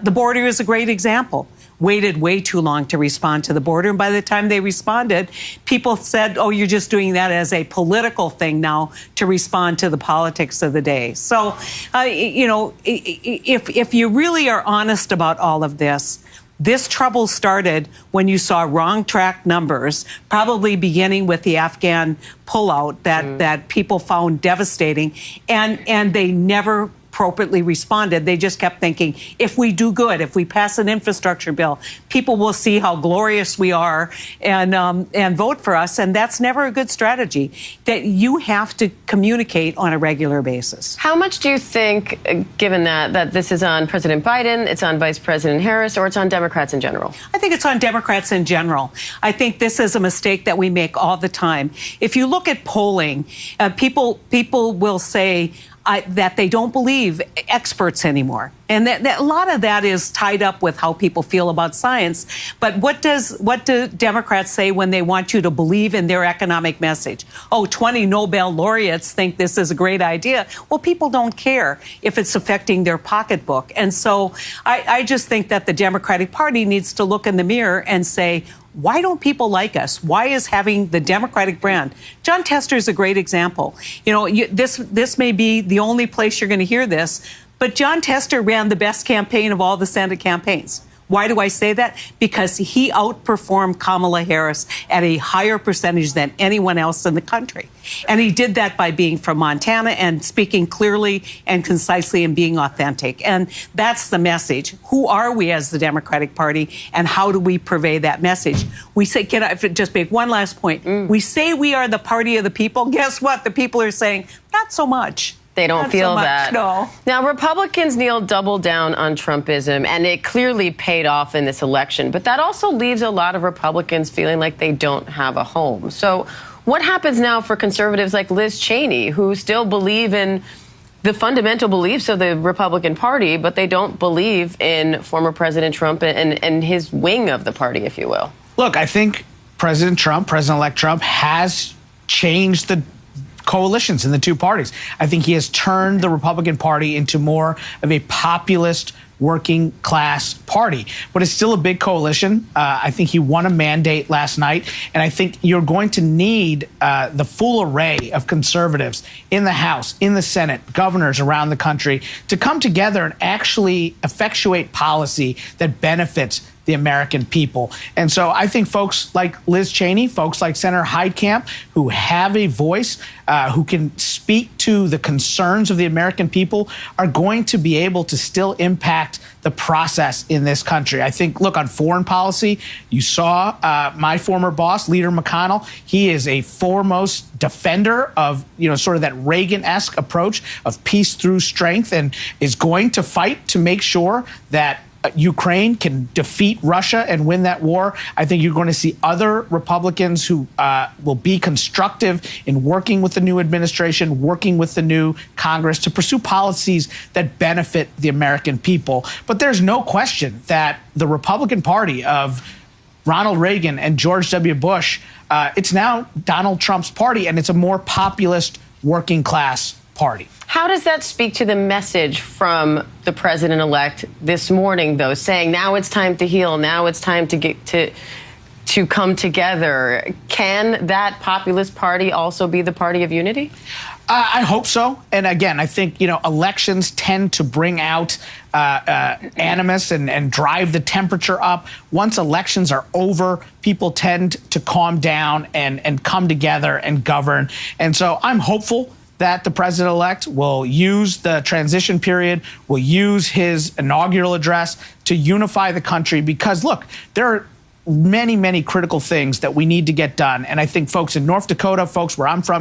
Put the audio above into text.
The border is a great example. Waited way too long to respond to the border. And by the time they responded, people said, oh, you're just doing that as a political thing now to respond to the politics of the day. So, you know, if you really are honest about all of this, this trouble started when you saw wrong track numbers, probably beginning with the Afghan pullout that people found devastating, and they never appropriately responded. They just kept thinking, if we do good, if we pass an infrastructure bill, people will see how glorious we are and vote for us. And that's never a good strategy. That you have to communicate on a regular basis. How much do you think, given that this is on President Biden, it's on Vice President Harris, or it's on Democrats in general? I think it's on Democrats in general. I think this is a mistake that we make all the time. If you look at polling, people will say, that they don't believe experts anymore. And that a lot of that is tied up with how people feel about science. But what do Democrats say when they want you to believe in their economic message? Oh, 20 Nobel laureates think this is a great idea. Well, people don't care if it's affecting their pocketbook. And so I just think that the Democratic Party needs to look in the mirror and say, why don't people like us? Why is having the Democratic brand? Jon Tester is a great example. You know, this may be the only place you're going to hear this, but Jon Tester ran the best campaign of all the Senate campaigns. Why do I say that? Because he outperformed Kamala Harris at a higher percentage than anyone else in the country. And he did that by being from Montana and speaking clearly and concisely and being authentic. And that's the message. Who are we as the Democratic Party, and how do we purvey that message? We say, can I just make one last point? We say we are the party of the people. Guess what? The people are saying, not so much. They don't feel that. No. Now, Republicans, Neil, doubled down on Trumpism, and it clearly paid off in this election. But that also leaves a lot of Republicans feeling like they don't have a home. So what happens now for conservatives like Liz Cheney, who still believe in the fundamental beliefs of the Republican Party, but they don't believe in former Trump and his wing of the party, if you will? Look, I think President-elect Trump, has changed the coalitions in the two parties. I think he has turned the Republican Party into more of a populist working class party, but it's still a big coalition. I think he won a mandate last night, and I think you're going to need the full array of conservatives in the House, in the Senate, governors around the country to come together and actually effectuate policy that benefits the American people. And so I think folks like Liz Cheney, folks like Senator Heitkamp, who have a voice, who can speak to the concerns of the American people, are going to be able to still impact the process in this country. I think, look, on foreign policy, you saw my former boss, Leader McConnell. He is a foremost defender of, you know, sort of that Reagan-esque approach of peace through strength, and is going to fight to make sure that Ukraine can defeat Russia and win that war. I think you're going to see other Republicans who will be constructive in working with the new administration, working with the new Congress to pursue policies that benefit the American people. But there's no question that the Republican Party of Ronald Reagan and George W. Bush, it's now Donald Trump's party, and it's a more populist working class party. How does that speak to the message from the president-elect this morning, though, saying now it's time to heal, now it's time to get to come together? Can that populist party also be the party of unity? I hope so. And again, I think, you know, elections tend to bring out animus and drive the temperature up. Once elections are over, people tend to calm down and come together and govern. And so I'm hopeful that the president-elect will use the transition period, will use his inaugural address to unify the country, because, look, there are many, many critical things that we need to get done. And I think folks in North Dakota, folks where I'm from,